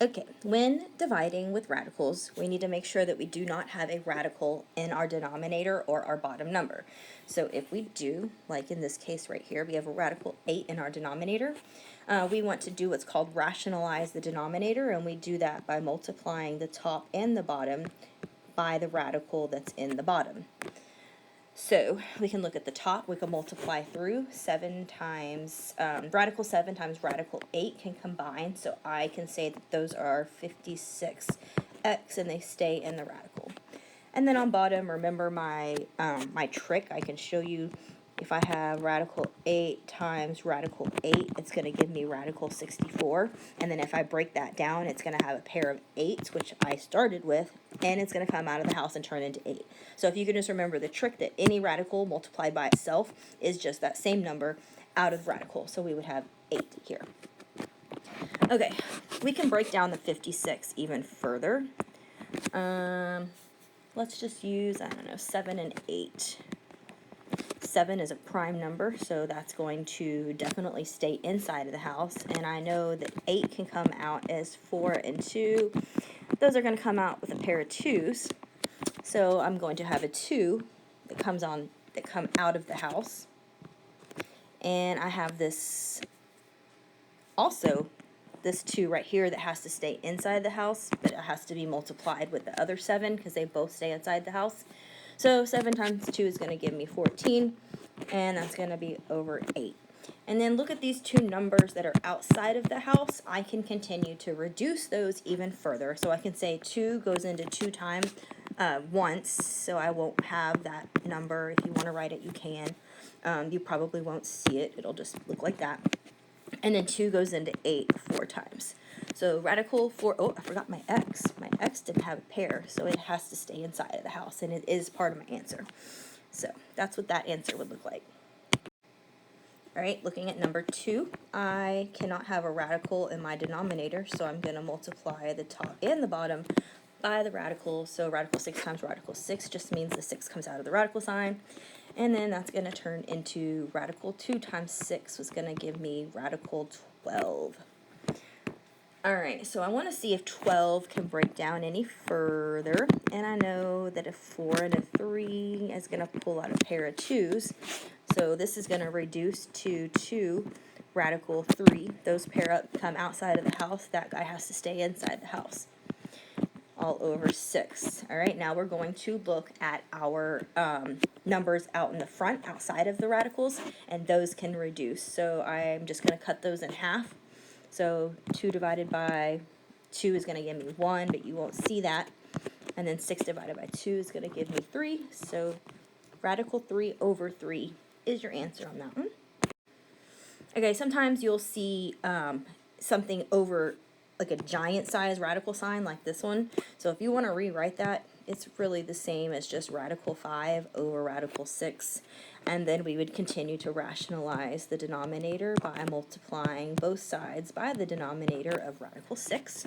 Okay, when dividing with radicals, we need to make sure that we do not have a radical in our denominator or our bottom number. So if we do, like in this case right here, we have a radical 8 in our denominator, we want to do what's called rationalize the denominator, and we do that by multiplying the top and the bottom by the radical that's in the bottom. So we can look at the top, we can multiply through 7 times, radical 7 times radical 8 can combine, so I can say that those are 56x and they stay in the radical. And then on bottom, remember my, my trick, I can show you if I have radical 8 times radical 8, it's going to give me radical 64. And then if I break that down, it's going to have a pair of 8s, which I started with, and it's going to come out of the house and turn into 8. So if you can just remember the trick that any radical multiplied by itself is just that same number out of the radical. So we would have 8 here. Okay, we can break down the 56 even further. Let's just use, I don't know, 7 and 8. 7 is a prime number, so that's going to definitely stay inside of the house. And I know that 8 can come out as 4 and 2. Those are going to come out with a pair of 2s. So I'm going to have a 2 that come out of the house. And I have this also, this 2 right here that has to stay inside the house, but it has to be multiplied with the other 7 because they both stay inside the house. So 7 times 2 is going to give me 14, and that's going to be over 8. And then look at these two numbers that are outside of the house. I can continue to reduce those even further. So I can say 2 goes into 2 times once, so I won't have that number. If you want to write it, you can. You probably won't see it. It'll just look like that. And then 2 goes into 8 4 times. So radical 4, oh, I forgot my x. My x didn't have a pair, so it has to stay inside of the house, and it is part of my answer. So that's what that answer would look like. All right, looking at number 2, I cannot have a radical in my denominator, so I'm going to multiply the top and the bottom by the radical. So radical 6 times radical 6 just means the 6 comes out of the radical sign. And then that's going to turn into radical 2 times 6 was going to give me radical 12. All right, so I want to see if 12 can break down any further. And I know that a 4 and a 3 is going to pull out a pair of 2s. So this is going to reduce to 2 radical 3. Those pair up, come outside of the house. That guy has to stay inside the house. All over 6. All right, now we're going to look at our numbers out in the front, outside of the radicals, and those can reduce. So I'm just going to cut those in half. So 2 divided by 2 is going to give me 1, but you won't see that. And then 6 divided by 2 is going to give me 3. So radical 3 over 3 is your answer on that one. Okay, sometimes you'll see something over like a giant size radical sign like this one. So if you want to rewrite that, it's really the same as just radical 5 over radical 6. And then we would continue to rationalize the denominator by multiplying both sides by the denominator of radical 6.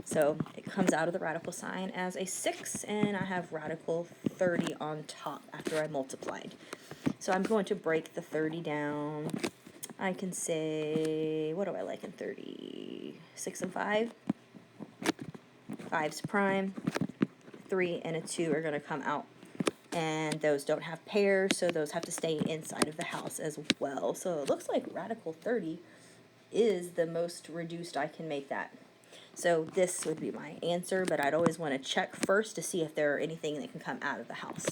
So it comes out of the radical sign as a 6, and I have radical 30 on top after I multiplied. So I'm going to break the 30 down. I can say, what do I like in 30? 6 and 5. 5's prime. 3 and a 2 are going to come out. And those don't have pairs, so those have to stay inside of the house as well. So it looks like radical 30 is the most reduced I can make that. So this would be my answer, but I'd always want to check first to see if there are anything that can come out of the house.